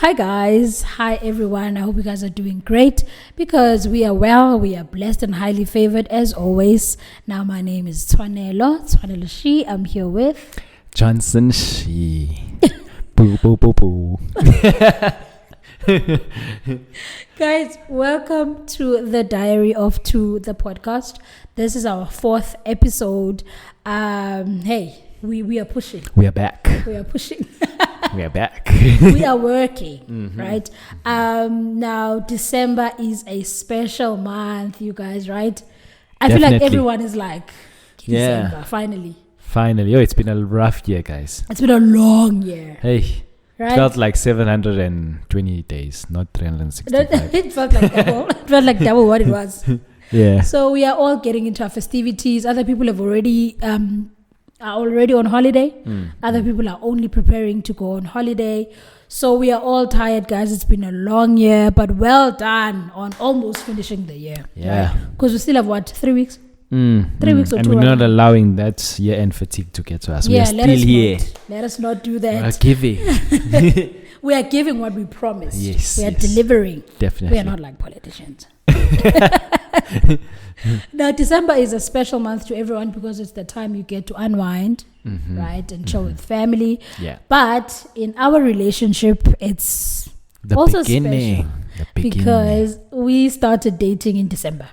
Hi guys, hi everyone. I hope you guys are doing great because we are well, we are blessed and highly favored as always. Now my name is Tshwanelo Shi. I'm here with Johnson Shi. Boo boo boo boo. Guys, welcome to the Diary of Two, the podcast. This is our 4th episode. Hey, we are pushing. We are back. We are pushing. We are back. We are working, right? Now, December is a special month, you guys, right? I feel like everyone is like, December, finally. Finally. Oh, it's been a rough year, guys. It's been a long year. Hey, right? It felt like 720 days, not 365. It felt like double. It felt like double what it was. Yeah. So we are all getting into our festivities. Other people have already... are already on holiday. Other people are only preparing to go on holiday. So we are all tired, guys. It's been a long year, but well done on almost finishing the year. Yeah. Because we still have 3 weeks? 3 weeks or and 2 we're not allowing that year-end fatigue to get to us. We are still here. Let us not do that. We are giving. We are giving what we promised. Yes. We are delivering. Definitely. We are not like politicians. Now, December is a special month to everyone because it's the time you get to unwind, right, and chill with family. Yeah. But in our relationship, it's The also beginning. special The beginning. because we started dating in December,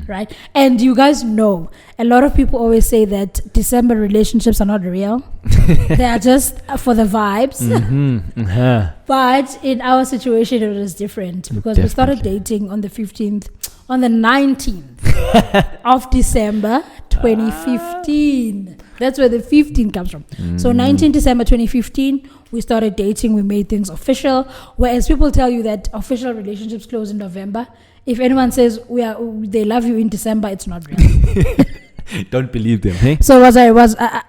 right? And you guys know, a lot of people always say that December relationships are not real. They are just for the vibes. But in our situation, it was different because we started dating on the 19th of December 2015. That's where the 15 comes from. So 19 December 2015, we started dating. We made things official. Whereas people tell you that official relationships close in November. If anyone says they love you in December, it's not real. Don't believe them, hey? So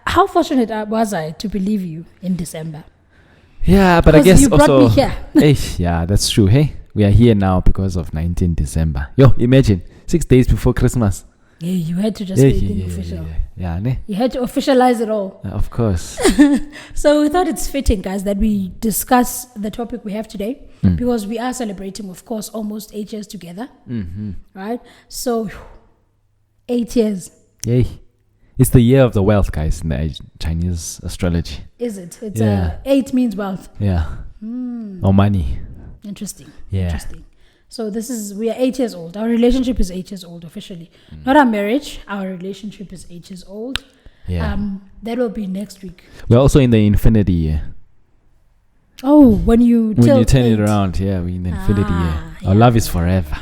how fortunate was I to believe you in December? Yeah, but I guess you brought also... me here. Yeah, that's true, hey? We are here now because of 19 December. Yo, imagine, 6 days before Christmas. Yeah, you had to just make it official. Yeah, ne? You had to officialize it all. Of course. So we thought it's fitting, guys, that we discuss the topic we have today because we are celebrating, of course, almost 8 years together. Right? So, 8 years. Yay. It's the year of the wealth, guys, in the Chinese astrology. Is it? It's 8 means wealth. Yeah. Or money. Interesting. Yeah. Interesting. So we are 8 years old. Our relationship is 8 years old officially. Not our marriage. Our relationship is 8 years old. Yeah. That will be next week. We're also in the infinity year. Oh, when you turn it around, yeah, we're in the infinity year. Our love is forever.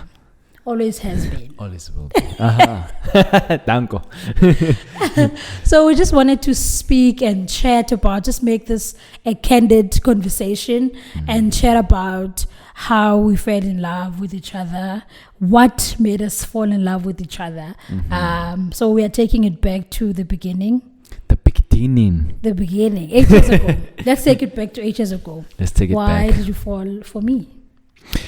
Always has been. Always will be. Danko. So we just wanted to speak and chat about, just make this a candid conversation and chat about how we fell in love with each other, what made us fall in love with each other. So we are taking it back to the beginning. The beginning. 8 years ago. Let's take it back to 8 years ago. Let's take it back. Why did you fall for me?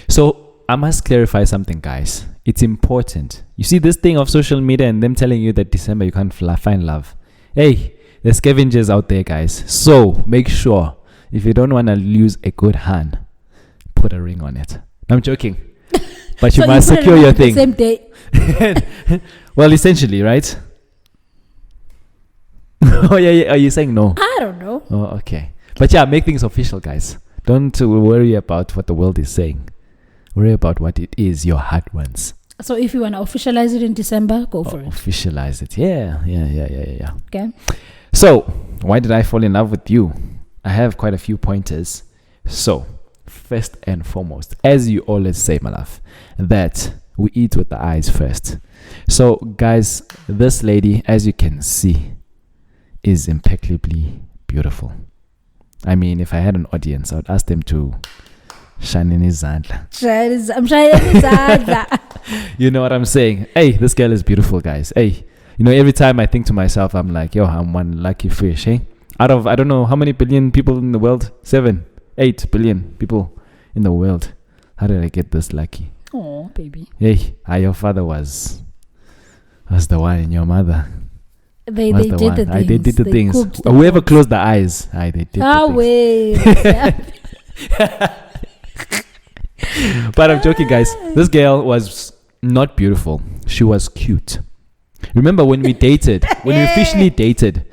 So I must clarify something, guys. It's important. You see this thing of social media and them telling you that December you can't find love. Hey, there's scavengers out there, guys. So make sure if you don't want to lose a good hand, put a ring on it. I'm joking. But you must secure your thing. The same day. Well, essentially, right? Oh, yeah. Are you saying no? I don't know. Oh, okay. But yeah, make things official, guys. Don't worry about what the world is saying. Worry about what it is your heart wants. So if you want to officialize it in December, go for it. Officialize it. Yeah. Okay. So, why did I fall in love with you? I have quite a few pointers. So, first and foremost, as you always say, my love, that we eat with the eyes first. So, guys, this lady, as you can see, is impeccably beautiful. I mean, if I had an audience, I would ask them to shine in his hand. I'm shining his hand. You know what I'm saying? Hey, this girl is beautiful, guys. Hey, every time I think to myself, I'm like, yo, I'm one lucky fish, hey? Out of, I don't know how many billion people in the world? 7, 8 billion people in the world. How did I get this lucky? Oh, baby. Hey, your father was the one and your mother. They did the things. They did the things. Whoever closed the eyes, they did the things. But I'm joking, guys. This girl was not beautiful. She was cute. Remember when we dated, when we officially dated,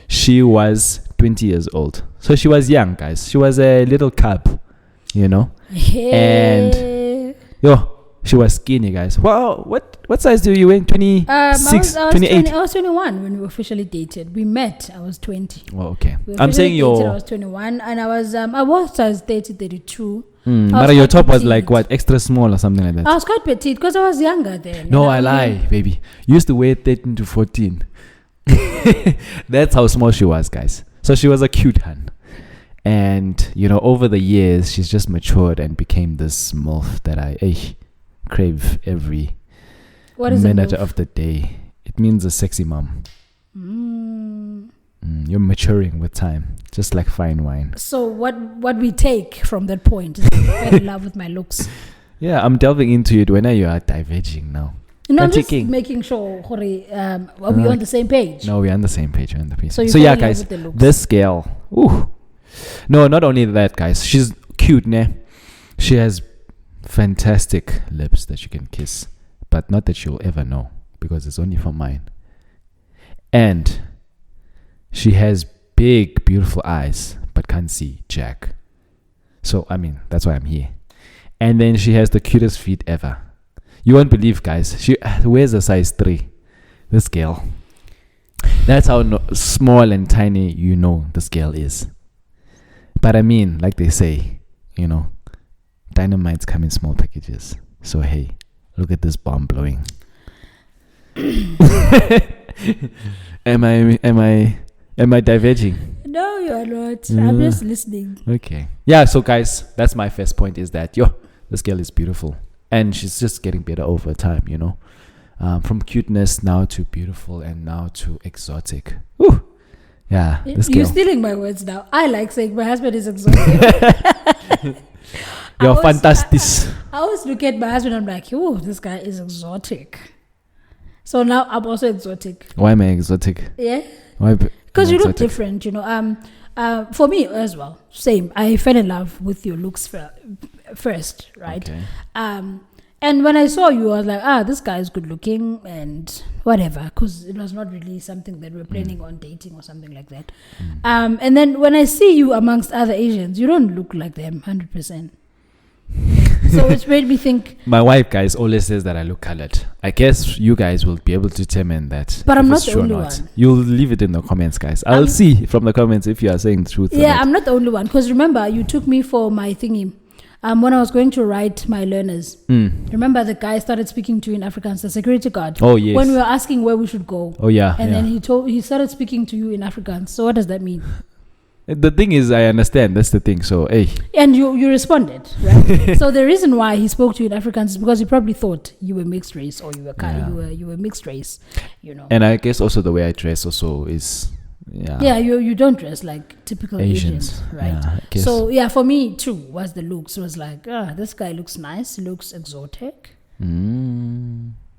she was 20 years old. So she was young, guys. She was a little cub, you know. And she was skinny, guys. Wow, what size do you wear? 26, 28? I was 21 when we officially dated. We met. I was 20. Oh, okay. I'm saying I was 21, and I was size 30, 32. But your top was like what, extra small or something like that? I was quite petite because I was younger then. No, I lie, baby. You used to weigh 13 to 14. That's how small she was, guys. So she was a cute hun. And, over the years, she's just matured and became this MILF that I crave every minute of the day. It means a sexy mom. You're maturing with time, just like fine wine. So what we take from that point is I fell in love with my looks. Yeah, I'm delving into it when you are diverging now. No, I'm just making sure, are we on the same page? No, we're on the same page. So yeah, guys, this girl, no, not only that, guys, she's cute, ne? She has fantastic lips that you can kiss, but not that you'll ever know, because it's only for mine. And she has big, beautiful eyes, but can't see jack. So, that's why I'm here. And then she has the cutest feet ever. You won't believe, guys. She wears a size 3. This girl. That's how small and tiny this girl is. But like they say, dynamites come in small packages. So hey, look at this bomb blowing. Am I diverging? No, you are not. I'm just listening. Okay. Yeah, so guys, that's my first point, is that this girl is beautiful. And she's just getting better over time, from cuteness now to beautiful and now to exotic. Woo! Yeah, this girl. You're stealing my words now. I like saying my husband is exotic. You're fantastic. I always look at my husband and I'm like, this guy is exotic. So now I'm also exotic. Why am I exotic? Yeah. Why? Because you look different, for me as well, same. I fell in love with your looks first, right? Okay. And when I saw you, I was like, this guy is good looking and whatever, because it was not really something that we're planning on dating or something like that. And then when I see you amongst other Asians, you don't look like them 100%. So it made me think. My wife, guys, always says that I look colored. I guess you guys will be able to determine that. But I'm not the only one. You'll leave it in the comments, guys. I'll see from the comments if you are saying the truth. Yeah, I'm not the only one. Because remember, you took me for my thingy. When I was going to write my learners. Remember the guy started speaking to you in Afrikaans, the security guard. Oh, yes. When we were asking where we should go. Oh, yeah. And then he started speaking to you in Afrikaans. So what does that mean? The thing is, I understand. That's the thing. So, hey. And you responded, right? So the reason why he spoke to you in Afrikaans is because he probably thought you were mixed race or you were mixed race, And I guess also the way I dress also is, Yeah, you don't dress like typical Asians, right? Yeah, so for me too was the looks. It was like, this guy looks nice, looks exotic. We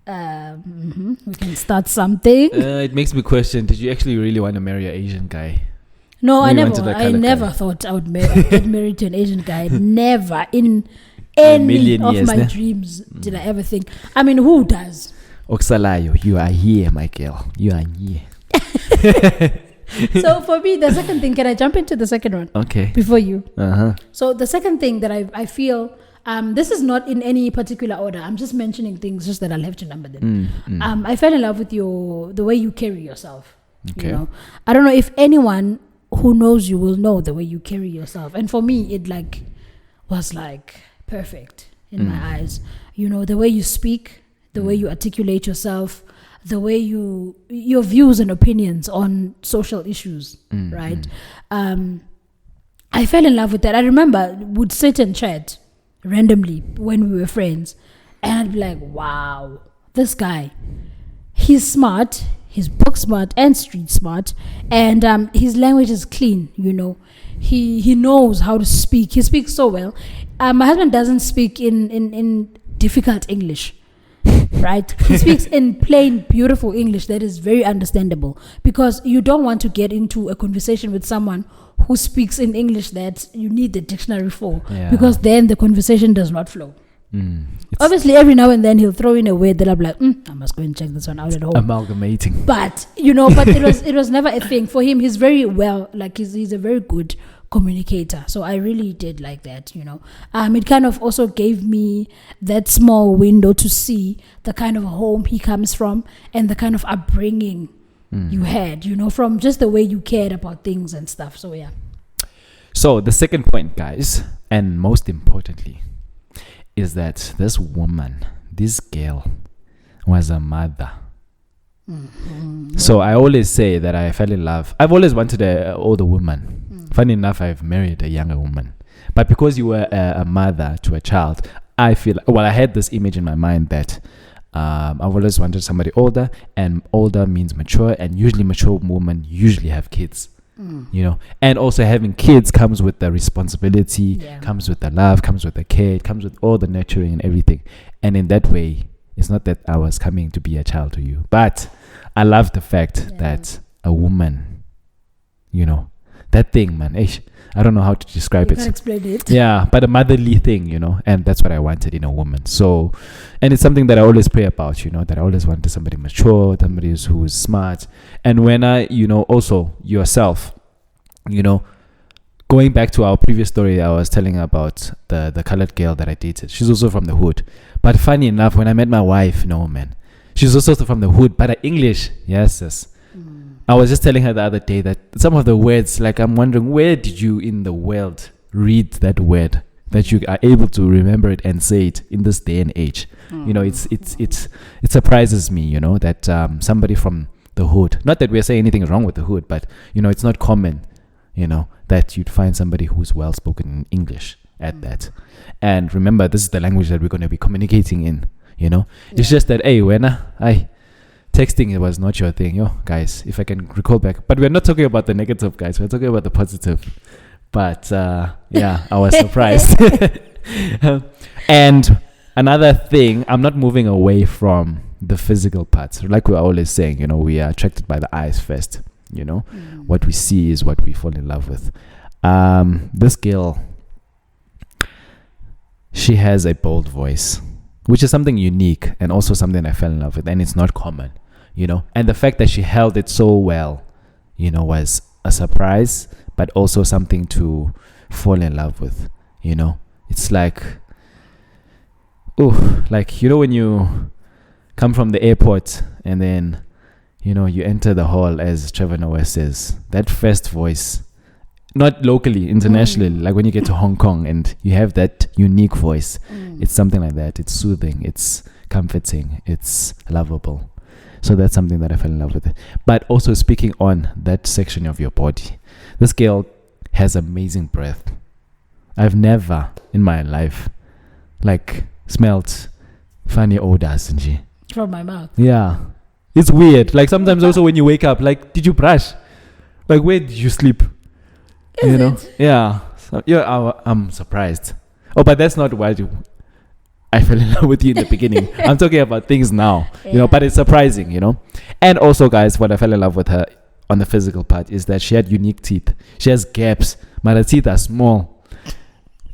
can start something. It makes me question: did you actually really want to marry an Asian guy? No, I never thought I would get married to an Asian guy. Never in any of my dreams did I ever think. Who does? Oksalayo, you are here, my girl. You are here. So for me, the second thing, can I jump into the second one? Okay. Before you. Uh-huh. So the second thing that I feel, this is not in any particular order. I'm just mentioning things just that I'll have to number them. I fell in love with the way you carry yourself. Okay. I don't know if anyone who knows you will know the way you carry yourself. And for me, it was perfect in my eyes. The way you speak, the way you articulate yourself, the way your views and opinions on social issues, right? I fell in love with that. I remember would sit and chat randomly when we were friends, and I'd be like, wow, this guy, he's smart, he's book smart and street smart, and his language is clean, he knows how to speak. He speaks so well. My husband doesn't speak in difficult English, right? He speaks in plain, beautiful English that is very understandable, because you don't want to get into a conversation with someone who speaks in English that you need the dictionary for, Yeah. because then the conversation does not flow. It's Obviously, every now and then he'll throw in a word that I'm like, I must go and check this one out at home. amalgamating. But but it was never a thing for him. He's very well, like he's a very good communicator. So I really did like that. It kind of also gave me that small window to see the kind of home he comes from and the kind of upbringing you had. From just the way you cared about things and stuff. So yeah. So the second point, guys, and most importantly, is that this girl, was a mother. So I always say that I fell in love. I've always wanted an older woman. Funny enough, I've married a younger woman. But because you were a mother to a child, I feel, I had this image in my mind that I've always wanted somebody older, and older means mature, and usually mature women usually have kids. And also having kids comes with the responsibility, comes with the love, comes with the care, it comes with all the nurturing and everything. And in that way, it's not that I was coming to be a child to you, but I love the fact that a woman, that thing, man, I don't know how to describe it. You can't explain it. Yeah, but a motherly thing, and that's what I wanted in a woman. So, and it's something that I always pray about, that I always wanted somebody mature, somebody who's smart. And when I, also yourself, going back to our previous story, I was telling about the colored girl that I dated. She's also from the hood. But funny enough, when I met my wife, no, man, she's also from the hood, but her English, yes. I was just telling her the other day that some of the words, like I'm wondering, where did you in the world read that word that you are able to remember it and say it in this day and age? It surprises me, that somebody from the hood, not that we're saying anything wrong with the hood, but it's not common, that you'd find somebody who's well spoken in English at that. And remember, this is the language that we're going to be communicating in. It's just that, hey, texting, it was not your thing, guys, if I can recall back. But we're not talking about the negative, guys. We're talking about the positive. But, I was surprised. And another thing, I'm not moving away from the physical parts. Like we're always saying, we are attracted by the eyes first. What we see is what we fall in love with. This girl, she has a bold voice, which is something unique and also something I fell in love with. And it's not common. And the fact that she held it so well, was a surprise, but also something to fall in love with, It's like, when you come from the airport and then, you enter the hall, as Trevor Noah says, that first voice, not locally, internationally, like when you get to Hong Kong and you have that unique voice, it's something like that. It's soothing, it's comforting, it's lovable. So that's something that I fell in love with. But also speaking on that section of your body, this girl has amazing breath. I've never in my life smelled funny odors, isn't she? From my mouth. Yeah. It's weird. Like sometimes also when you wake up, did you brush? Where did you sleep? Is it? Yeah. So, I'm surprised. Oh, but that's not why I fell in love with you in the beginning. I'm talking about things now, but it's surprising, And also, guys, what I fell in love with her on the physical part is that she had unique teeth. She has gaps. My teeth are small.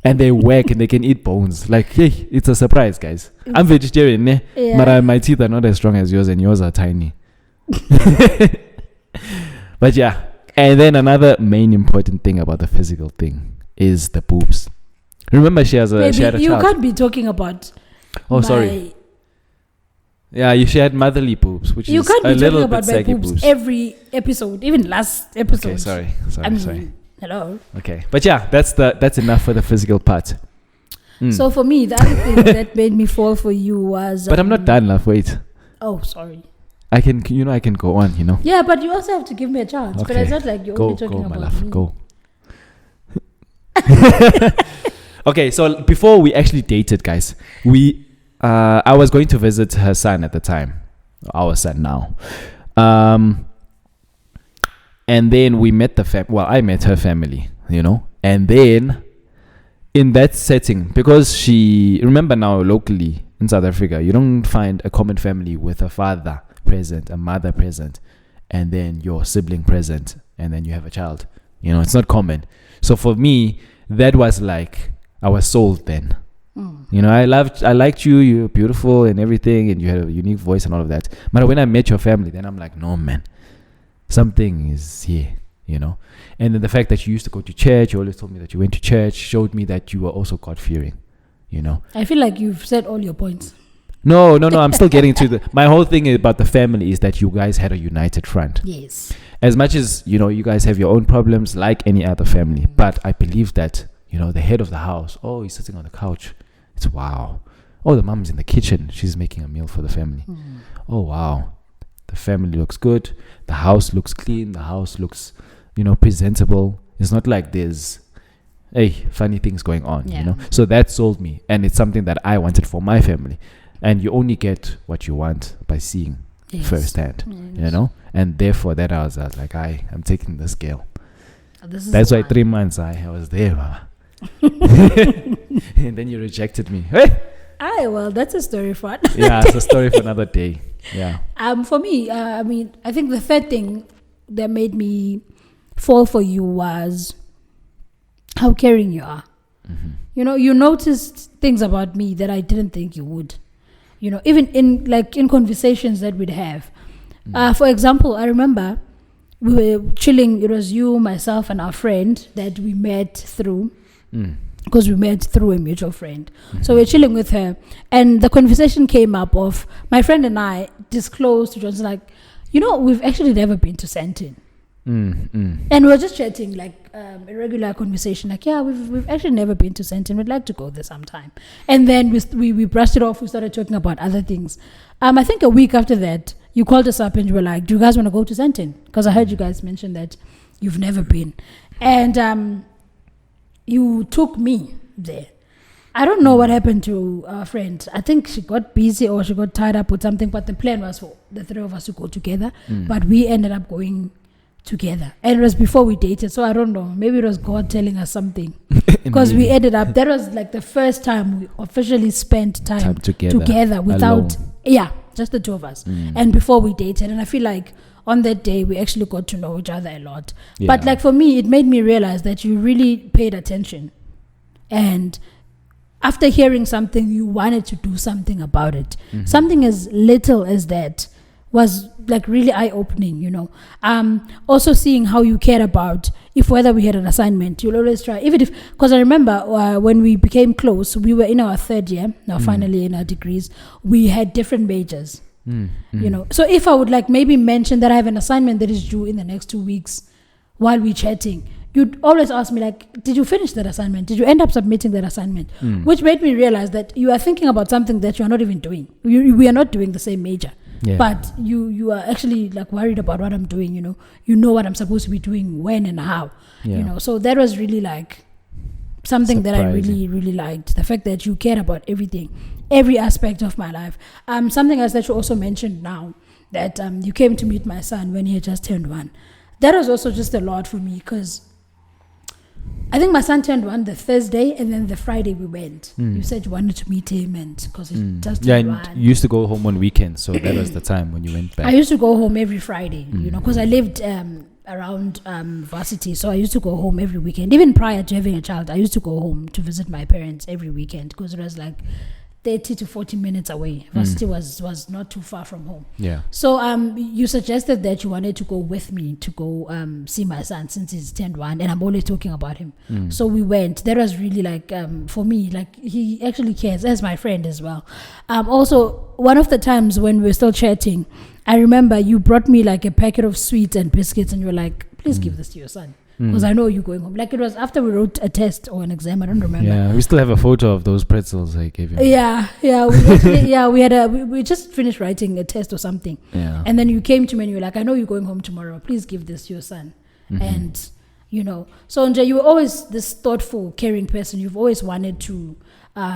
And they work and they can eat bones. Hey, it's a surprise, guys. I'm vegetarian, but my teeth are not as strong as yours and yours are tiny. But yeah. And then another main important thing about the physical thing is the boobs. Remember, she had a child. You can't be talking about. Sorry. Yeah, she had motherly boobs, which you is can't a be little talking bit about my saggy boobs every episode, even last episode. Okay, sorry. Hello. Okay, but yeah, that's enough for the physical part. So for me, the other thing that made me fall for you was. But I'm not done, love. Wait. Oh, sorry. I can go on. Yeah, but you also have to give me a chance. Okay. But it's not like you're only talking about my love. me. Go. Okay, so before we actually dated, guys, I was going to visit her son at the time, our son now, and then we met I met her family, and then in that setting, because remember now locally in South Africa, you don't find a common family with a father present, a mother present, and then your sibling present, and then you have a child. You know, it's not common. So for me, that was like, I was sold then. You know, I liked you. You're beautiful and everything, and you had a unique voice and all of that. But when I met your family, then I'm like, no, man, something is here, you know. And then the fact that you used to go to church, you always told me that you went to church, showed me that you were also God-fearing, you know. I feel like you've said all your points. No, I'm still getting to my whole thing about the family is that you guys had a united front. Yes. As much as, you know, you guys have your own problems like any other family, but I believe that, you know, the head of the house, oh, he's sitting on the couch. It's wow. Oh, the mom's in the kitchen. She's making a meal for the family. Oh, wow. The family looks good. The house looks clean. The house looks, you know, presentable. It's not like there's, funny things going on, you know. So that sold me. And it's something that I wanted for my family. And you only get what you want by seeing firsthand, you know. And therefore, that I was like, I'm taking the scale. That's why 3 months I was there, mama. And then you rejected me. Hey! Well, that's a story for Yeah, it's a story for another day. Yeah. For me, I mean, I think the third thing that made me fall for you was how caring you are. You know, you noticed things about me that I didn't think you would. You know, even in conversations that we'd have. For example, I remember we were chilling. It was you, myself, and our friend that we met through. Because we met through a mutual friend. So we're chilling with her. And the conversation came up of my friend and I disclosed to Johnson, like, you know, we've actually never been to Santin. And we were just chatting, like a regular conversation, like, yeah, we've actually never been to Santin. We'd like to go there sometime. And then we brushed it off. We started talking about other things. I think a week after that, you called us up and you were like, do you guys want to go to Santin? Because I heard you guys mention that you've never been. And you took me there. I don't know what happened to our friend. I think she got busy or she got tied up with something, but the plan was for the three of us to go together. But we ended up going together. And it was before we dated, so I don't know. Maybe it was God telling us something. Because we ended up, that was like the first time we officially spent time together without, just the two of us. And before we dated. And I feel like on that day, we actually got to know each other a lot. Yeah. But like for me, it made me realize that you really paid attention. And after hearing something, you wanted to do something about it. Something as little as that was like really eye-opening, you know. Also seeing how you cared about whether we had an assignment, you'll always try, even if, because I remember when we became close, we were in our third year, now finally in our degrees, we had different majors. You know, so if I would like maybe mention that I have an assignment that is due in the next 2 weeks while we're chatting, you'd always ask me like, did you finish that assignment? Did you end up submitting that assignment? Which made me realize that you are thinking about something that you are not even doing. We are not doing the same major, but you are actually like worried about what I'm doing. You know what I'm supposed to be doing, when and how. You know, so that was really like something surprising. That I really, really liked. The fact that you cared about everything, every aspect of my life. Something else that you also mentioned now, that you came to meet my son when he had just turned 1. That was also just a lot for me, because I think my son turned 1 the Thursday, and then the Friday we went. You said you wanted to meet him, and because he just turned 1. And you used to go home on weekends, so that was the time when you went back. I used to go home every Friday, you know, because I lived around varsity, so I used to go home every weekend. Even prior to having a child, I used to go home to visit my parents every weekend, because it was like 30 to 40 minutes away. Varsity was not too far from home. Yeah. So you suggested that you wanted to go with me to go see my son, since he's turned 1, and I'm always talking about him. So we went. That was really like for me, like he actually cares, as my friend as well. Also, one of the times when we were still chatting, I remember you brought me like a packet of sweets and biscuits, and you were like, please give this to your son, because I know you're going home. Like it was after we wrote a test or an exam, I don't remember. Yeah, we still have a photo of those pretzels I gave you. Yeah. We just finished writing a test or something. Yeah. And then you came to me and you were like, I know you're going home tomorrow, please give this to your son. And you know, so Nja, you were always this thoughtful, caring person. You've always wanted to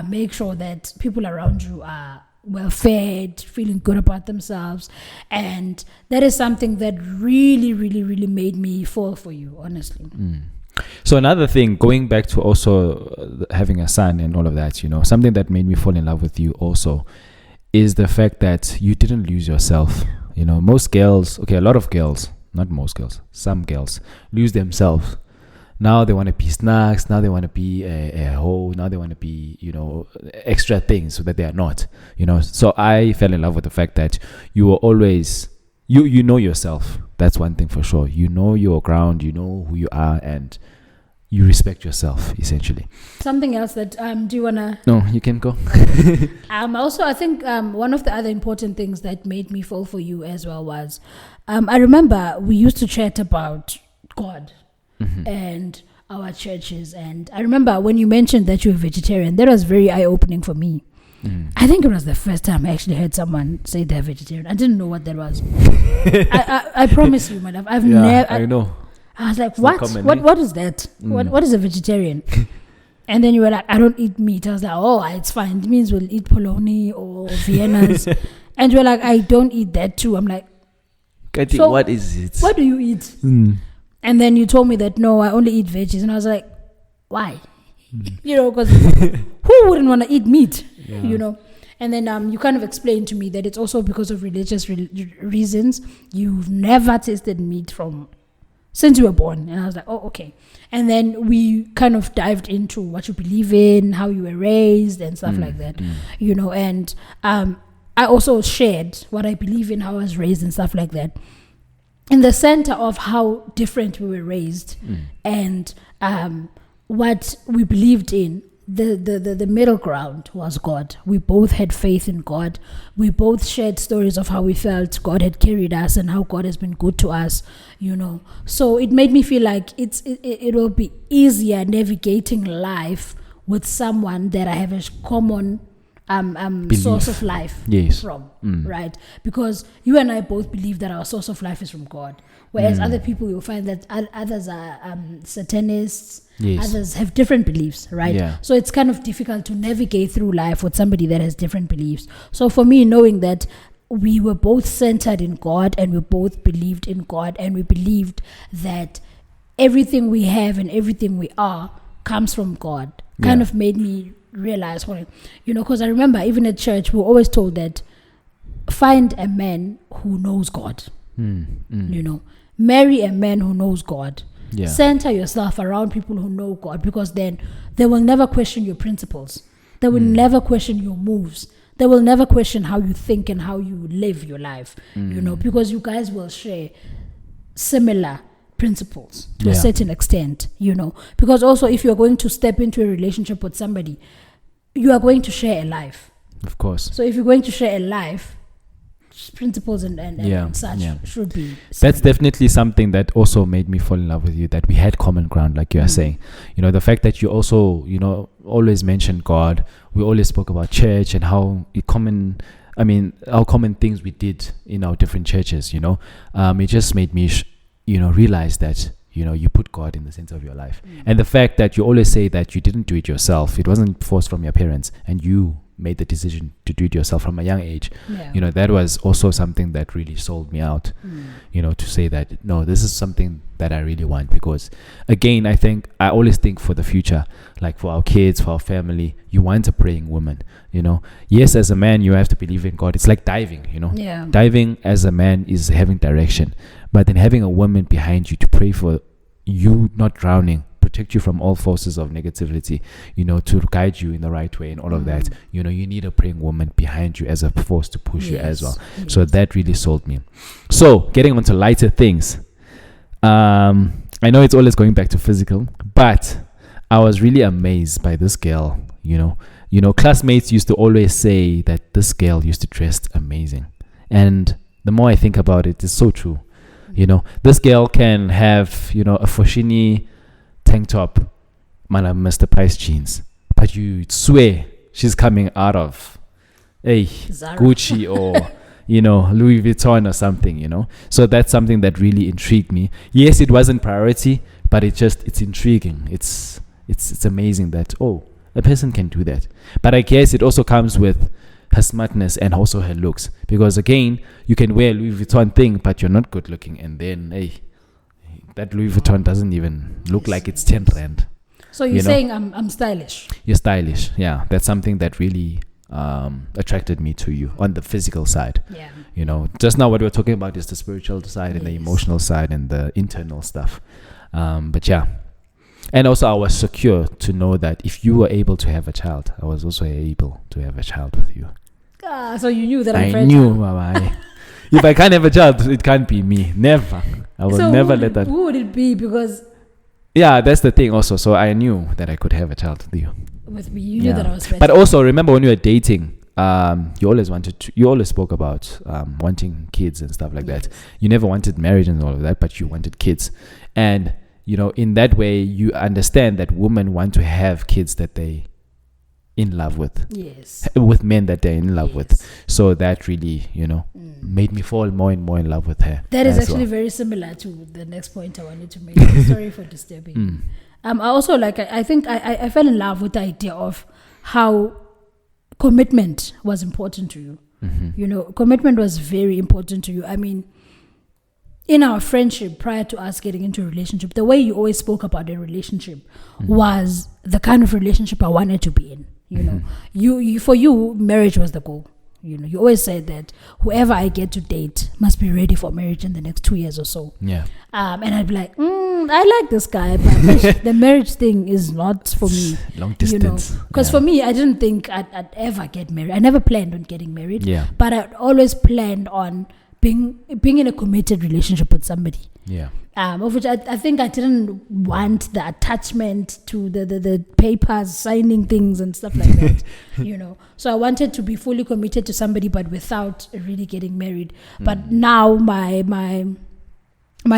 make sure that people around you are well fed, feeling good about themselves, and that is something that really, really, really made me fall for you, honestly. So another thing, going back to also having a son and all of that, you know, something that made me fall in love with you also is the fact that you didn't lose yourself. You know, most girls, a lot of girls, not most girls, some girls lose themselves Now they want to be snacks. Now they want to be a hoe. Now they want to be, extra things so that they are not, So I fell in love with the fact that you were always, you know yourself. That's one thing for sure. You know your ground. You know who you are, and you respect yourself, essentially. Something else that, do you want to? No, you can go. Also, I think one of the other important things that made me fall for you as well was, I remember we used to chat about God and our churches. And I remember when you mentioned that you were vegetarian, that was very eye-opening for me. I think it was the first time I actually heard someone say they're vegetarian. I didn't know what that was. I promise you, my love, I've never... I know. I was like, what? What is that? What is a vegetarian? And then you were like, I don't eat meat. I was like, oh, it's fine. It means we'll eat polony or Viennas. And you were like, I don't eat that too. I'm like, so what is it? What do you eat? And then you told me that, no, I only eat veggies. And I was like, why? Because who wouldn't want to eat meat? And then you kind of explained to me that it's also because of religious reasons. You've never tasted meat since you were born. And I was like, oh, okay. And then we kind of dived into what you believe in, how you were raised and stuff like that, and I also shared what I believe in, how I was raised and stuff like that. In the center of how different we were raised and what we believed in, the middle ground was God. We both had faith in God. We both shared stories of how we felt God had carried us and how God has been good to us, So it made me feel like it will be easier navigating life with someone that I have a common source of life from, right? Because you and I both believe that our source of life is from God, whereas other people, you'll find that others are Satanists, others have different beliefs, right? So it's kind of difficult to navigate through life with somebody that has different beliefs. So for me, knowing that we were both centered in God and we both believed in God and we believed that everything we have and everything we are comes from God kind of made me realize what, because I remember even at church, we were always told that find a man who knows God, marry a man who knows God, center yourself around people who know God, because then they will never question your principles. They will never question your moves. They will never question how you think and how you live your life, because you guys will share similar principles to a certain extent, because also if you're going to step into a relationship with somebody, you are going to share a life. Of course. So if you're going to share a life, principles and such should be similar. That's definitely something that also made me fall in love with you, that we had common ground, like you are saying. The fact that you also, always mentioned God. We always spoke about church and how common things we did in our different churches, it just made me realize that you put God in the center of your life. And the fact that you always say that you didn't do it yourself, it wasn't forced from your parents, and you made the decision to do it yourself from a young age, that was also something that really sold me out, to say that, no, this is something that I really want. Because again, I always think for the future, like for our kids, for our family, you want a praying woman, yes, as a man, you have to believe in God. It's like diving, diving as a man is having direction, but then having a woman behind you to pray for you not drowning, protect you from all forces of negativity, to guide you in the right way and all of that, you need a praying woman behind you as a force to push you as well. So that really sold me. So getting on to lighter things, I know it's always going back to physical, but I was really amazed by this girl. Classmates used to always say that this girl used to dress amazing, and the more I think about it, it's so true. This girl can have a Foschini tank top, Mr. Price jeans, but you swear she's coming out of Gucci or Louis Vuitton or something. So that's something that really intrigued me. Yes, it wasn't priority, but it's intriguing. It's amazing that a person can do that. But I guess it also comes with her smartness and also her looks, because again, you can wear a Louis Vuitton thing but you're not good looking, and then that Louis Vuitton doesn't even look like it's 10 rand. So you're saying I'm stylish? You're stylish. Yeah, that's something that really attracted me to you on the physical side. Just now what we're talking about is the spiritual side and the emotional side and the internal stuff. But And also I was secure to know that if you were able to have a child, I was also able to have a child with you. So you knew that I'm I fragile. knew, Mama. If I can't have a child, it can't be me. Never. I will never let that. Who would it be? Because yeah, that's the thing also. So I knew that I could have a child with you. With me, you knew that I was fragile. But also remember when you were dating, you always spoke about wanting kids and stuff like that. You never wanted marriage and all of that, but you wanted kids. And in that way, you understand that women want to have kids that they in love with. Yes. With men that they're in love with. So that really, made me fall more and more in love with her. That is actually very similar to the next point I wanted to make. Sorry for disturbing. I also I think I fell in love with the idea of how commitment was important to you. Commitment was very important to you. I mean, in our friendship prior to us getting into a relationship, the way you always spoke about a relationship was the kind of relationship I wanted to be in. For you, marriage was the goal. You always said that whoever I get to date must be ready for marriage in the next 2 years or so. Yeah. And I'd be like, I like this guy, but the marriage thing is not for me. Long distance. Because for me, I didn't think I'd ever get married. I never planned on getting married. Yeah. But I always planned on being in a committed relationship with somebody. Yeah. Of which I think I didn't want the attachment to the papers, signing things and stuff like that, So I wanted to be fully committed to somebody, but without really getting married. But now my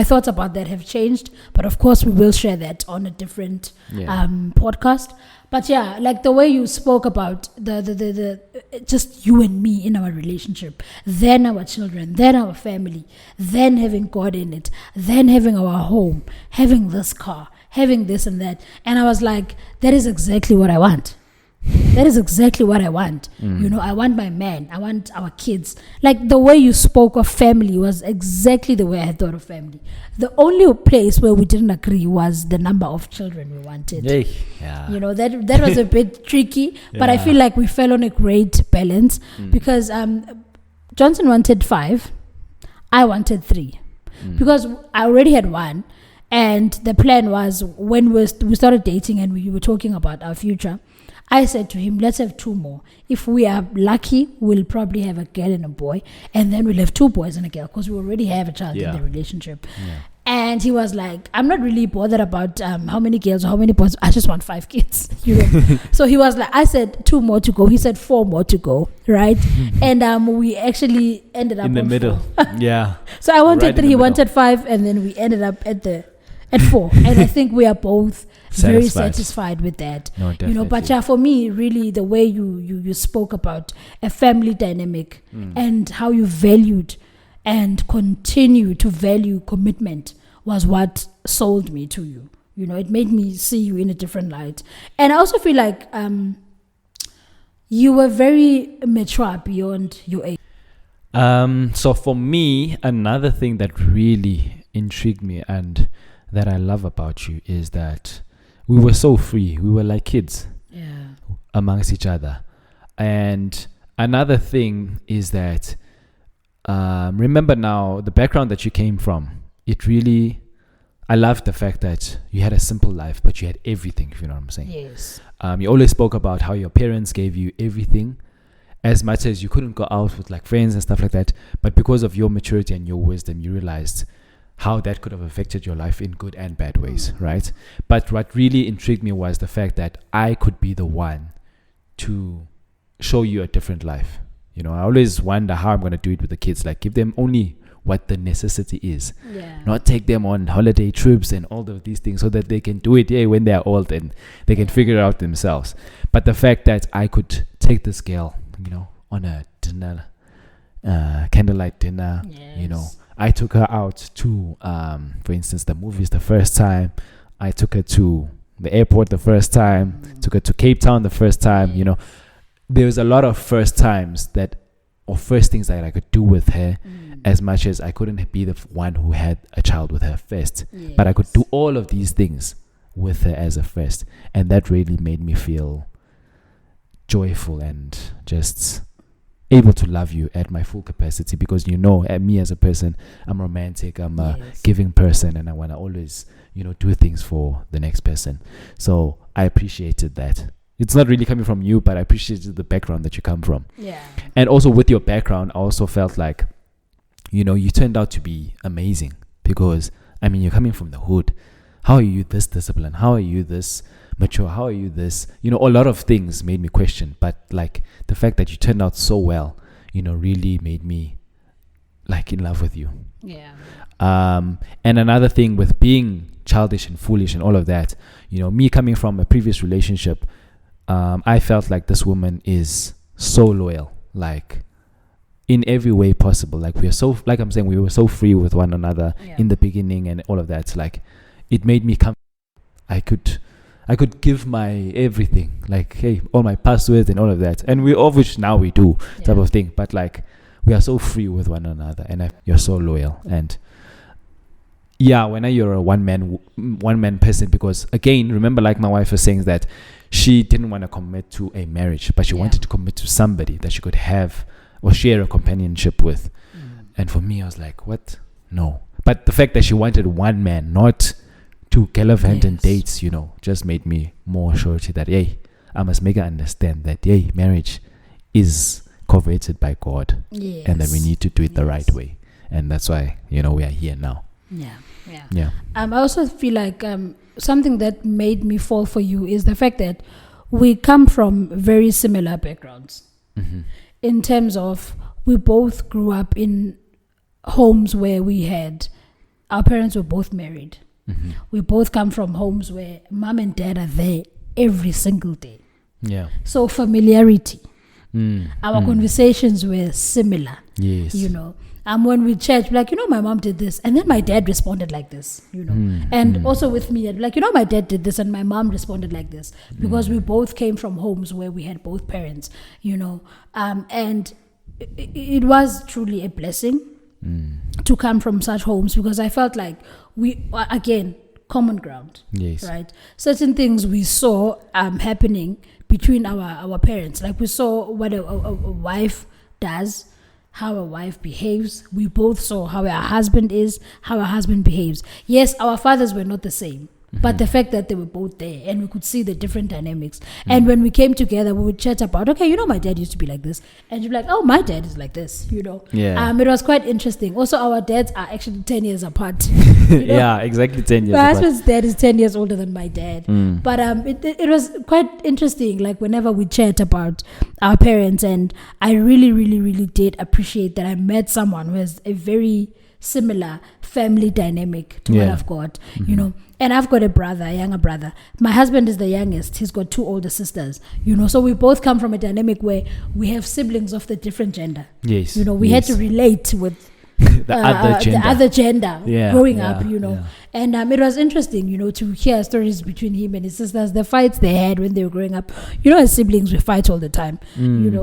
thoughts about that have changed. But of course, we will share that on a different podcast. But yeah, like the way you spoke about the just you and me in our relationship, then our children, then our family, then having God in it, then having our home, having this car, having this and that. And I was like, that is exactly what I want. That is exactly what I want. I want my man. I want our kids. Like the way you spoke of family was exactly the way I thought of family. The only place where we didn't agree was the number of children we wanted. Yeah. That was a bit tricky, but I feel like we fell on a great balance because Johnson wanted 5, I wanted 3 because I already had 1. And the plan was when we started dating and we were talking about our future, I said to him, let's have 2 more. If we are lucky, we'll probably have a girl and a boy, and then we'll have 2 boys and a girl because we already have a child in the relationship. Yeah. And he was like, I'm not really bothered about how many girls or how many boys. I just want 5 kids. So he was like, I said 2 more to go. He said 4 more to go, right? And we actually ended up in the middle. Yeah. So I wanted 3, he wanted 5, and then we ended up at 4. And I think we are both very satisfied with that. No, definitely. But yeah, for me, really, the way you spoke about a family dynamic and how you valued and continue to value commitment was what sold me to you. It made me see you in a different light. And I also feel like you were very mature beyond your age. So for me, another thing that really intrigued me and that I love about you is that we were so free. We were like kids amongst each other. And another thing is that remember now the background that you came from. I loved the fact that you had a simple life, but you had everything, if you know what I'm saying. Yes. You always spoke about how your parents gave you everything, as much as you couldn't go out with like friends and stuff like that. But because of your maturity and your wisdom, you realized how that could have affected your life in good and bad ways, right? But what really intrigued me was the fact that I could be the one to show you a different life. I always wonder how I'm going to do it with the kids, like give them only what the necessity is, not take them on holiday trips and all of these things so that they can do it when they're old and they can figure it out themselves. But the fact that I could take this girl, on a dinner, candlelight dinner, I took her out to, for instance, the movies the first time. I took her to the airport the first time. Took her to Cape Town the first time. There was a lot of first times or first things that I could do with her, as much as I couldn't be the one who had a child with her first. Yes. But I could do all of these things with her as a first. And that really made me feel joyful and just able to love you at my full capacity, because at me as a person, I'm romantic, I'm a giving person, and I want to always do things for the next person. So I appreciated that. It's not really coming from you, but I appreciated the background that you come from. Yeah. And also with your background, I also felt like you turned out to be amazing, because you're coming from the hood. How are you this disciplined? How are you this mature? How are you this? A lot of things made me question, but like the fact that you turned out so well, really made me like in love with you. Yeah. And another thing with being childish and foolish and all of that, me coming from a previous relationship, I felt like this woman is so loyal, like in every way possible. Like we were so free with one another in the beginning and all of that. Like it made me come. I could give my everything, like, hey, all my passwords and all of that. And which now we do type of thing. But like, we are so free with one another, and you're so loyal. And when you're a one man person, because again, remember, like my wife was saying, that she didn't want to commit to a marriage, but she wanted to commit to somebody that she could have or share a companionship with. And for me, I was like, what? No. But the fact that she wanted one man, not to gallivant and dates, just made me more surety that, I must make her understand that, marriage is coveted by God, and that we need to do it the right way. And that's why, we are here now. Yeah. I also feel like something that made me fall for you is the fact that we come from very similar backgrounds. Mm-hmm. In terms of, we both grew up in homes where our parents were both married. Mm-hmm. We both come from homes where mom and dad are there every single day. Yeah. So familiarity. Our conversations were similar. Yes. When we chat, like, my mom did this, and then my dad responded like this, And also with me, like, my dad did this, and my mom responded like this, because we both came from homes where we had both parents, and it was truly a blessing to come from such homes, because I felt like we, again, common ground. Yes. Right? Certain things we saw happening between our parents. Like, we saw what a wife does, how a wife behaves. We both saw how our husband is, how our husband behaves. Yes, our fathers were not the same. But the fact that they were both there, and we could see the different dynamics. And when we came together, we would chat about, okay, my dad used to be like this. And you'd be like, oh, my dad is like this, Yeah. It was quite interesting. Also, our dads are actually 10 years apart. Yeah, exactly 10 years my apart. husband's dad is 10 years older than my dad. But it was quite interesting, like, whenever we chat about our parents. And I really, really, really did appreciate that I met someone who has a very similar family dynamic to what I've got, And I've got a younger brother. My husband is the youngest. He's got 2 older sisters, So we both come from a dynamic where we have siblings of the different gender. Yes. We had to relate with the other gender growing up, And it was interesting, to hear stories between him and his sisters, the fights they had when they were growing up. As siblings, we fight all the time,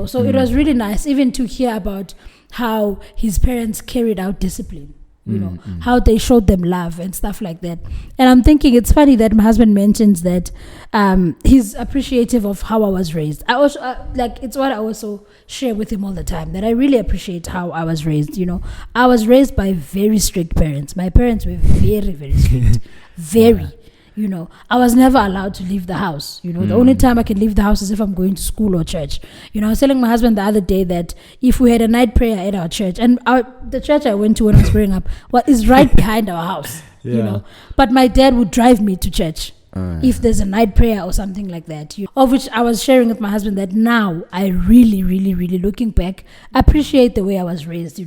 So it was really nice even to hear about how his parents carried out discipline. How they showed them love and stuff like that. And I'm thinking it's funny that my husband mentions that he's appreciative of how I was raised. I also it's what I also share with him all the time, that I really appreciate how I was raised. I was raised by very strict parents. My parents were very, very strict. Very. I was never allowed to leave the house. The only time I can leave the house is if I'm going to school or church. I was telling my husband the other day that if we had a night prayer at our church, and the church I went to when I was growing up is right behind our house, but my dad would drive me to church. If there's a night prayer or something like that, of which I was sharing with my husband that now I really, really, really, looking back, appreciate the way I was raised.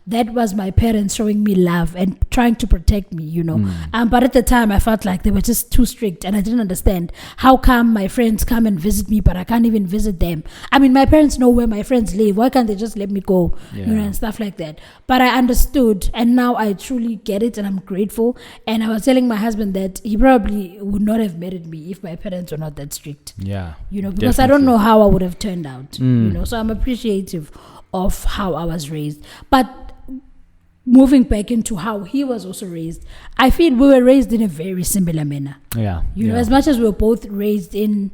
That was my parents showing me love and trying to protect me. But at the time I felt like they were just too strict, and I didn't understand how come my friends come and visit me, but I can't even visit them. My parents know where my friends live. Why can't they just let me go? And stuff like that. But I understood, and now I truly get it, and I'm grateful. And I was telling my husband that he probably would not have married me if my parents were not that strict. Yeah. Because definitely. I don't know how I would have turned out. So I'm appreciative of how I was raised. But moving back into how he was also raised, I feel we were raised in a very similar manner. Yeah. As much as we were both raised in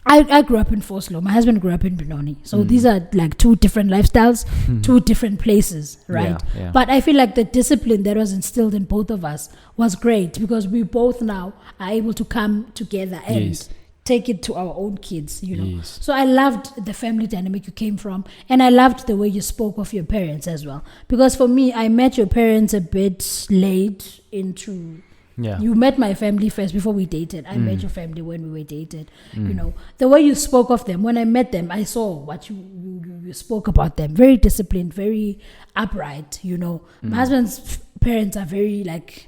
I grew up in Foslo. My husband grew up in Benoni. So these are like two different lifestyles, two different places, right? Yeah. But I feel like the discipline that was instilled in both of us was great because we both now are able to come together and take it to our own kids, you know. Yes. So I loved the family dynamic you came from, and I loved the way you spoke of your parents as well. Because for me, I met your parents a bit late into... Yeah. You met my family first before we dated. I met your family when we were dated. You know, the way you spoke of them, when I met them, I saw what you spoke about them. Very disciplined, very upright, you know. My husband's parents are very like...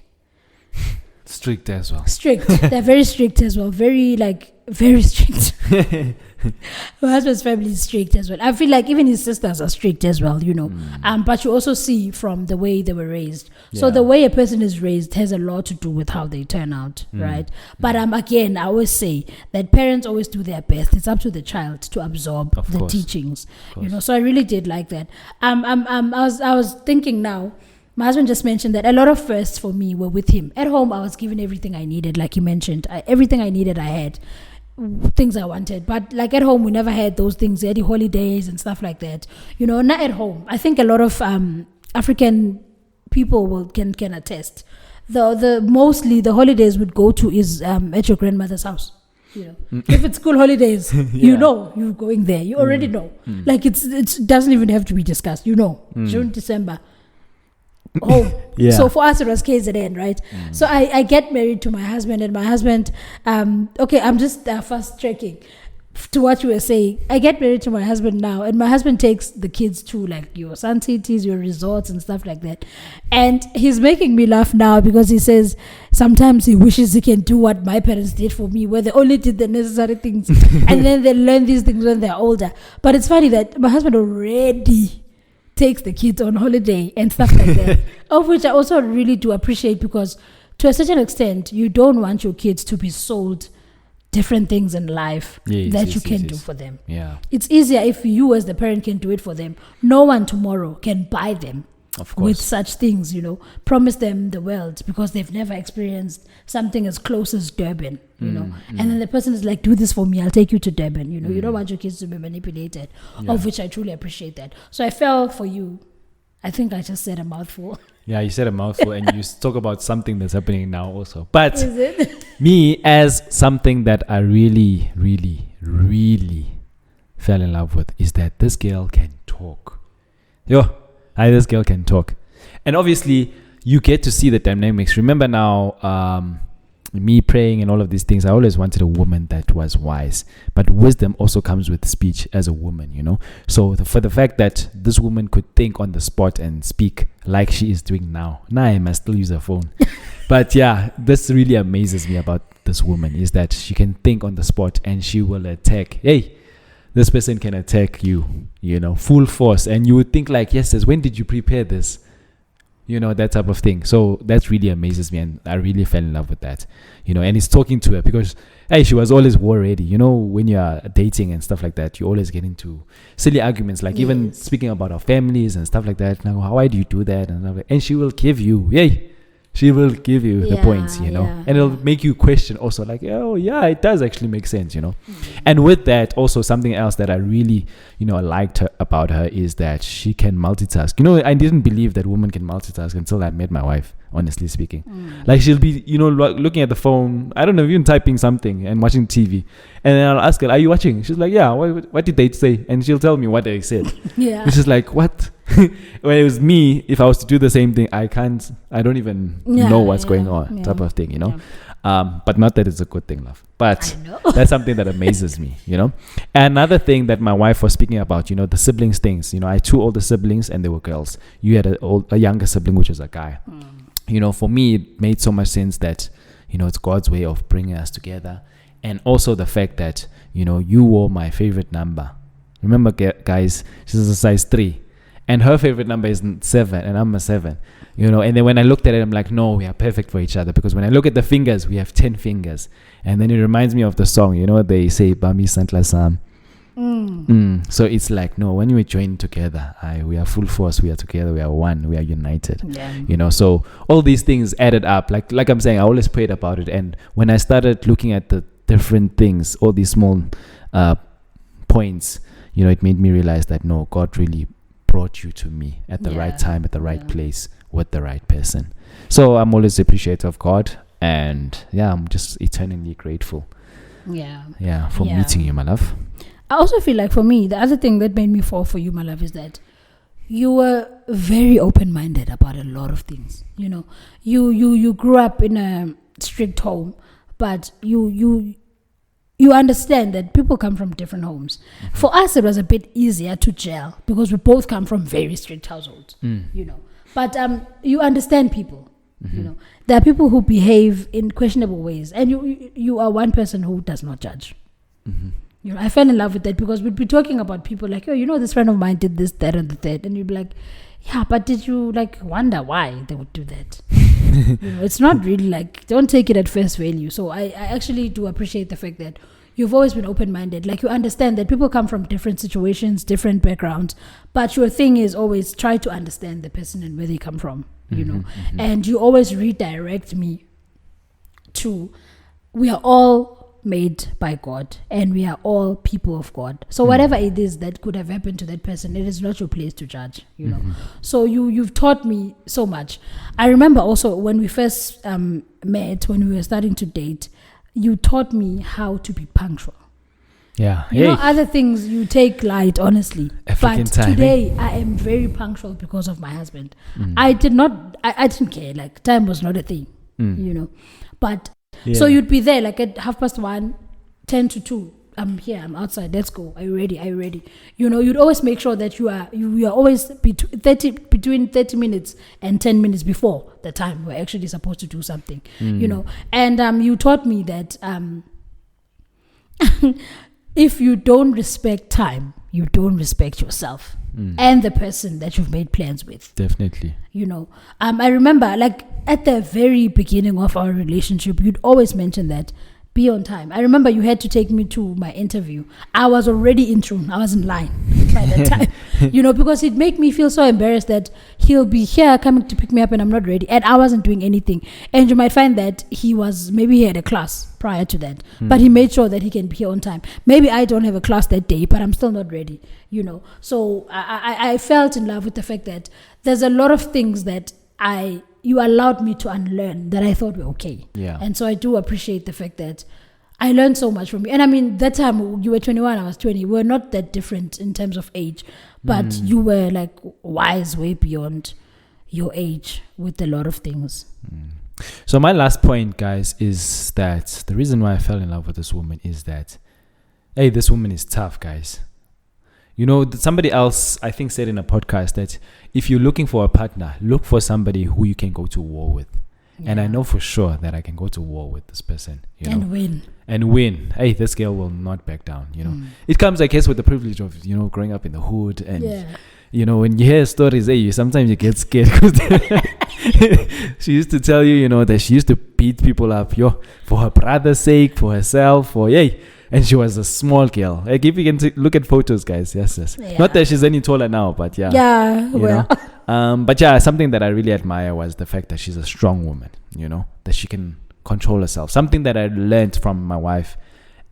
strict as well. Strict. They're very strict as well. Very strict. My husband's family is strict as well. I feel like even his sisters are strict as well, you know. But you also see from the way they were raised. So the way a person is raised has a lot to do with how they turn out, right? But again, I always say that parents always do their best. It's up to the child to absorb the teachings, you know. So I really did like that. I was thinking now. My husband just mentioned that a lot of firsts for me were with him. At home, I was given everything I needed, like you mentioned. Everything I needed, I had. Things I wanted. But like at home, we never had those things. We had the holidays and stuff like that. You know, not at home. I think a lot of African people can attest. Mostly the holidays would go to is at your grandmother's house. You know, if it's school holidays, you know you're going there. You already know. Like it doesn't even have to be discussed. You know, June, December. Home. So for us it was KZN, right? So I get married to my husband, and my husband okay, I'm just fast tracking to what you were saying. I get married to my husband now, and my husband takes the kids to like your sun cities, your resorts and stuff like that. And he's making me laugh now because he says sometimes he wishes he can do what my parents did for me, where they only did the necessary things and then they learn these things when they're older. But it's funny that my husband already takes the kids on holiday and stuff like that, of which I also really do appreciate, because to a certain extent, you don't want your kids to be sold different things in life that you can do for them. Yeah, it's easier if you as the parent can do it for them. No one tomorrow can buy them with such things, you know, promise them the world because they've never experienced something as close as Durban, you know. And then the person is like, do this for me, I'll take you to Durban, you know. You don't want your kids to be manipulated, of which I truly appreciate that. So I fell for you. I think I just said a mouthful. Yeah, you said a mouthful and you talk about something that's happening now also. But is it? Me, as something that I really, really, really fell in love with is that this girl can talk. This girl can talk. And obviously, you get to see the dynamics. Remember now, me praying and all of these things, I always wanted a woman that was wise. But wisdom also comes with speech as a woman, you know. So for the fact that this woman could think on the spot and speak like she is doing now. I must still use her phone. But yeah, this really amazes me about this woman, is that she can think on the spot and she will attack. Hey, this person can attack you, you know, full force. And you would think like, yes, when did you prepare this? You know, that type of thing. So that really amazes me, and I really fell in love with that, you know. And it's talking to her because, hey, she was always war ready. You know, when you're dating and stuff like that, you always get into silly arguments, like even speaking about our families and stuff like that. Now, why do you do that? And she will give you, she will give you the points, you know, and it'll make you question also, like, oh yeah, it does actually make sense, you know. And with that, also something else that I really, you know, liked about her is that she can multitask. You know, I didn't believe that women can multitask until I met my wife, honestly speaking. Like, she'll be, you know, looking at the phone, I don't know, even typing something and watching TV, and then I'll ask her, are you watching? She's like, yeah, what did they say? And she'll tell me what they said. Which is like, what? When it was me, if I was to do the same thing, I don't even know what's going on, type of thing, you know. But not that it's a good thing, love, but that's something that amazes me, you know. Another thing that my wife was speaking about, you know, the siblings things, you know, I had 2 older siblings and they were girls. You had a younger sibling, which was a guy. You know, for me, it made so much sense that, you know, it's God's way of bringing us together. And also the fact that, you know, you wore my favorite number. Remember, guys, she's a size 3. And her favorite number is 7, and I'm a 7, you know. And then when I looked at it, I'm like, no, we are perfect for each other. Because when I look at the fingers, we have 10 fingers. And then it reminds me of the song, you know, they say, Bami Santla Sam. So it's like, no, when we join together, we are full force, we are together, we are one, we are united, you know. So all these things added up. Like I'm saying, I always prayed about it. And when I started looking at the different things, all these small points, it made me realize that no, God really brought you to me at the right time, at the right place, with the right person. So I'm always appreciative of God, and I'm just eternally grateful. For meeting you, my love. I also feel like for me, the other thing that made me fall for you, my love, is that you were very open-minded about a lot of things. You grew up in a strict home, but you understand that people come from different homes. Mm-hmm. For us, it was a bit easier to gel because we both come from very strict households. But you understand people. Mm-hmm. There are people who behave in questionable ways, and you are one person who does not judge. Mm-hmm. I fell in love with that because we'd be talking about people like, this friend of mine did this, that, and the third, and you'd be like, yeah, but did you wonder why they would do that? It's not really don't take it at face value. So I actually do appreciate the fact that you've always been open-minded. You understand that people come from different situations, different backgrounds, but your thing is always try to understand the person and where they come from, mm-hmm. And you always redirect me to, we are all made by God and we are all people of God. So whatever it is that could have happened to that person, it is not your place to judge, Mm-hmm. So you've taught me so much. I remember also when we first met, when we were starting to date, you taught me how to be punctual. Other things you take light, honestly. African but time, today I am very punctual because of my husband. I didn't care. Time was not a thing, But so you'd be there at 1:30, 10 to 2. I'm here, I'm outside, let's go. Are you ready? You'd always make sure that you are always between 30 minutes and 10 minutes before the time we're actually supposed to do something, And you taught me that if you don't respect time, you don't respect yourself and the person that you've made plans with. Definitely. I remember at the very beginning of our relationship, you'd always mention that be on time. I remember you had to take me to my interview. I was already in tune. I was in line by that time, because it'd make me feel so embarrassed that he'll be here coming to pick me up and I'm not ready. And I wasn't doing anything. And you might find that he had a class prior to that, but he made sure that he can be here on time. Maybe I don't have a class that day, but I'm still not ready, So I felt in love with the fact that there's a lot of things that you allowed me to unlearn that I thought were okay. Yeah. And so I do appreciate the fact that I learned so much from you. And I mean, that time you were 21, I was 20. We were not that different in terms of age, but you were wise way beyond your age with a lot of things. So my last point, guys, is that the reason why I fell in love with this woman is that, hey, this woman is tough, guys. Somebody else, I think, said in a podcast that if you're looking for a partner, look for somebody who you can go to war with. Yeah. And I know for sure that I can go to war with this person. And win. Hey, this girl will not back down, It comes, I guess, with the privilege of, growing up in the hood. And, when you hear stories, sometimes you get scared. Because she used to tell you, that she used to beat people up, for her brother's sake, for herself, and she was a small girl. If you can look at photos, guys, yes. Yeah. Not that she's any taller now, but but something that I really admire was the fact that she's a strong woman, that she can control herself. Something that I learned from my wife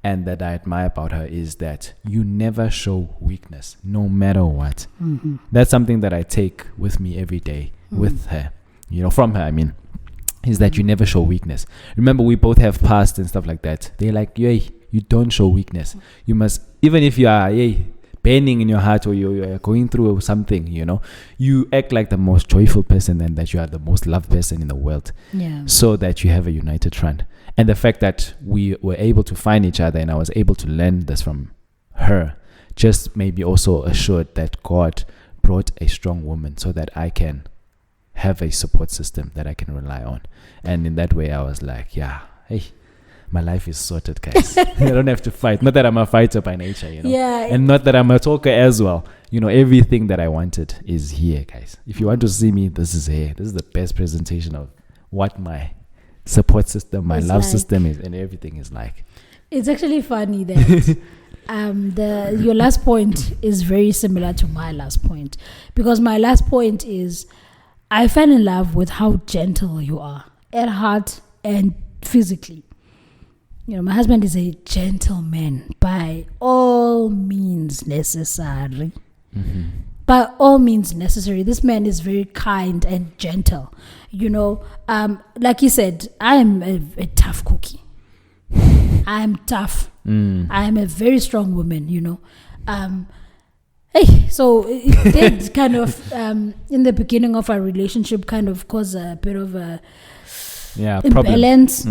and that I admire about her is that you never show weakness, no matter what. Mm-hmm. That's something that I take with me every day with her, from her, I mean. Is that you never show weakness. Remember, we both have past and stuff like that. They're like, you don't show weakness. You must, even if you are painting in your heart or you're going through something, you act like the most joyful person and that you are the most loved person in the world. Yeah. So that you have a united front. And the fact that we were able to find each other and I was able to learn this from her just maybe also assured that God brought a strong woman so that I can have a support system that I can rely on. And in that way, I was like, hey, my life is sorted, guys. I don't have to fight. Not that I'm a fighter by nature, Yeah. And not that I'm a talker as well. Everything that I wanted is here, guys. If you want to see me, this is here. This is the best presentation of what my support system, my love system is, and everything is like. It's actually funny that your last point is very similar to my last point, because my last point is I fell in love with how gentle you are at heart and physically. my husband is a gentleman by all means necessary. By all means necessary. This man is very kind and gentle. Like he said, I am a tough cookie. I am tough. I am a very strong woman, so it did kind of, in the beginning of our relationship, kind of cause a bit of a imbalance,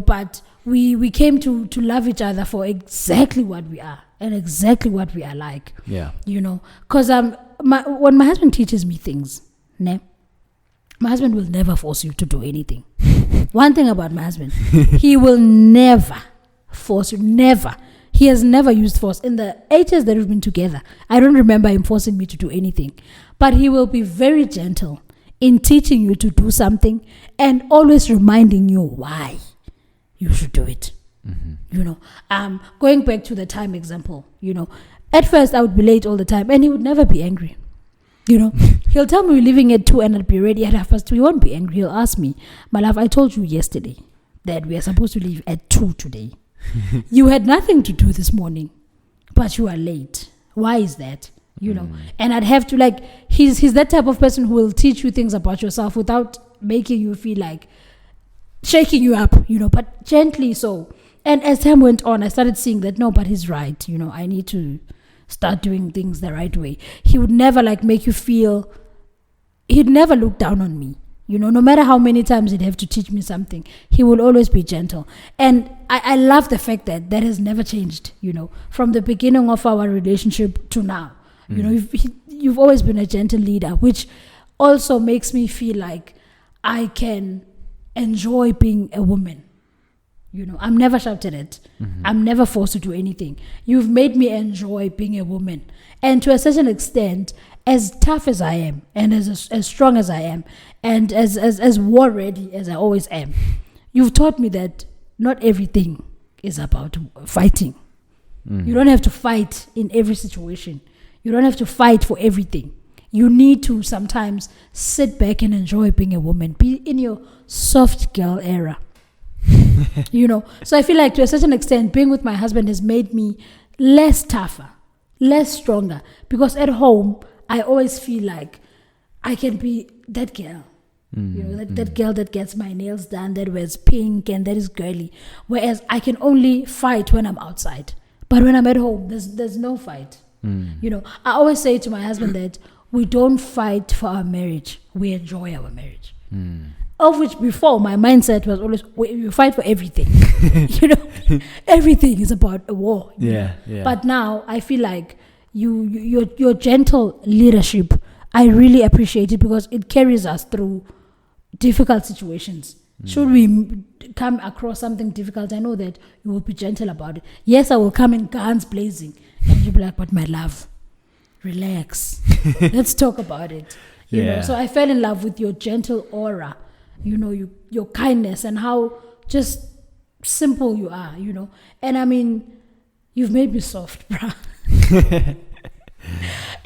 but we came to love each other for exactly what we are and exactly what we are like. Yeah. Because when my husband teaches me things, my husband will never force you to do anything. One thing about my husband, he will never force you, never. He has never used force. In the 8 years that we've been together, I don't remember him forcing me to do anything. But he will be very gentle in teaching you to do something and always reminding you why you should do it. Going back to the time example, at first I would be late all the time and he would never be angry. He'll tell me we're leaving at 2 and I'll be ready at 2:30. He won't be angry. He'll ask me, my love, I told you yesterday that we are supposed to leave at 2 today. You had nothing to do this morning, but you are late. Why is that? And I'd have to he's that type of person who will teach you things about yourself without making you feel like shaking you up, but gently so. And as time went on, I started seeing that, no, but he's right. I need to start doing things the right way. He would never make you feel, he'd never look down on me. No matter how many times he'd have to teach me something, he will always be gentle. And I love the fact that has never changed, from the beginning of our relationship to now. You've always been a gentle leader, which also makes me feel like I can enjoy being a woman. I'm never shouted at. I'm never forced to do anything. You've made me enjoy being a woman. And to a certain extent, as tough as I am, and as strong as I am, and as war ready as I always am, you've taught me that not everything is about fighting. You don't have to fight in every situation. You don't have to fight for everything. You need to sometimes sit back and enjoy being a woman. Be in your soft girl era. So I feel like to a certain extent, being with my husband has made me less tougher, less stronger, because at home I always feel like I can be that girl. That girl that gets my nails done, that wears pink and that is girly, whereas I can only fight when I'm outside, but when I'm at home there's no fight. I always say to my husband that we don't fight for our marriage, we enjoy our marriage. Of which before my mindset was always, you fight for everything. Everything is about a war. Yeah. But now I feel like your gentle leadership, I really appreciate it because it carries us through difficult situations. Should we come across something difficult, I know that you will be gentle about it. Yes, I will come in guns blazing and you'll be like, but my love, relax. Let's talk about it. So I fell in love with your gentle aura, your kindness and how just simple you are, And I mean, you've made me soft, bruh.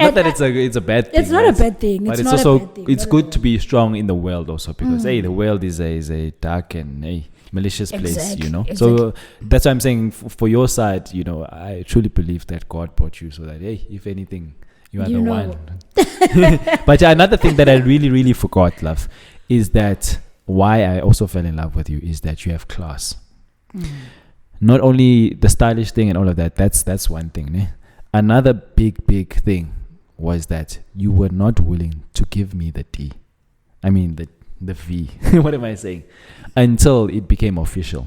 Not that it's a bad thing. It's not a bad thing. But it's also it's good to be strong in the world also because the world is a dark and malicious place, Exactly. So that's why I'm saying for your side, I truly believe that God brought you so that if anything, you are the one. But another thing that I really, really forgot, love, is that why I also fell in love with you is that you have class. Not only the stylish thing and all of that, that's one thing. Ne? Another big thing was that you were not willing to give me the D. I mean the V. What am I saying? Until it became official.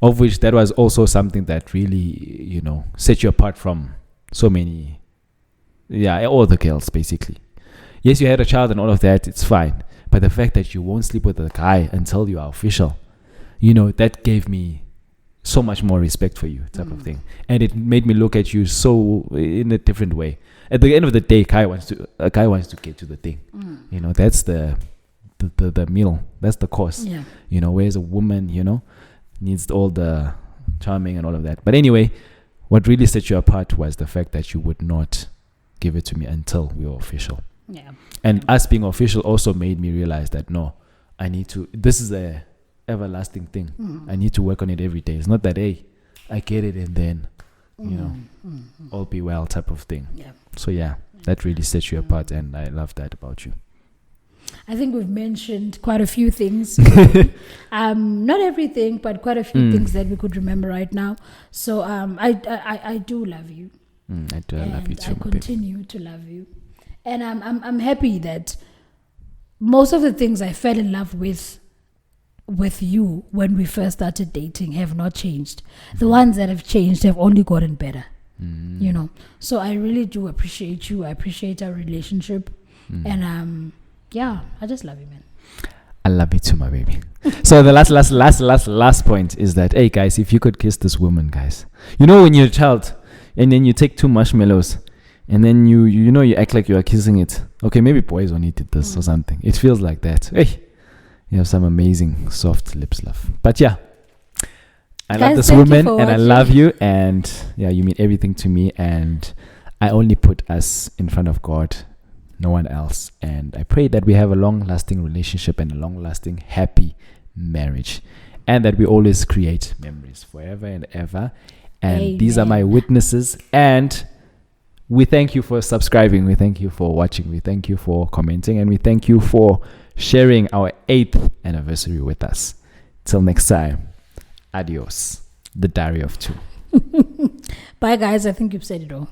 Of which that was also something that really, set you apart from so many, all the girls basically. Yes, you had a child and all of that, it's fine. But the fact that you won't sleep with a guy until you are official, that gave me so much more respect for you, type of thing. And it made me look at you so in a different way. At the end of the day, a guy wants to get to the thing. That's the meal. That's the course. Yeah. Whereas a woman, needs all the charming and all of that. But anyway, what really set you apart was the fact that you would not give it to me until we were official. Yeah. And us being official also made me realize that no, I need to. This is a everlasting thing. I need to work on it every day. It's not that, hey, I get it and then, you know, all be well type of thing. Yeah. So yeah, that really sets you apart, and I love that about you. I think we've mentioned quite a few things. Not everything, but quite a few things that we could remember right now. So I do love you. I do. I love you too. I continue to love you, and I'm happy that most of the things I fell in love with you when we first started dating have not changed. The ones that have changed have only gotten better. You know. So I really do appreciate you. I appreciate our relationship, and yeah, I just love you, man. I love you too, my baby. So the last point is that, hey guys, if you could kiss this woman, guys, you know when you're a child and then you take 2 marshmallows and then you know you act like you are kissing it. Okay, maybe boys only did this or something. It feels like that. Hey, you have some amazing soft lips, love. But yeah, I love this woman and I love you, and yeah, you mean everything to me, and I only put us in front of God, no one else. And I pray that we have a long-lasting relationship and a long-lasting happy marriage, and that we always create memories forever and ever. And Amen. These are my witnesses, and we thank you for subscribing, we thank you for watching, we thank you for commenting, and we thank you for sharing our 8th anniversary with us. Till next time, adios. The Diary of Two. Bye guys, I think you've said it all.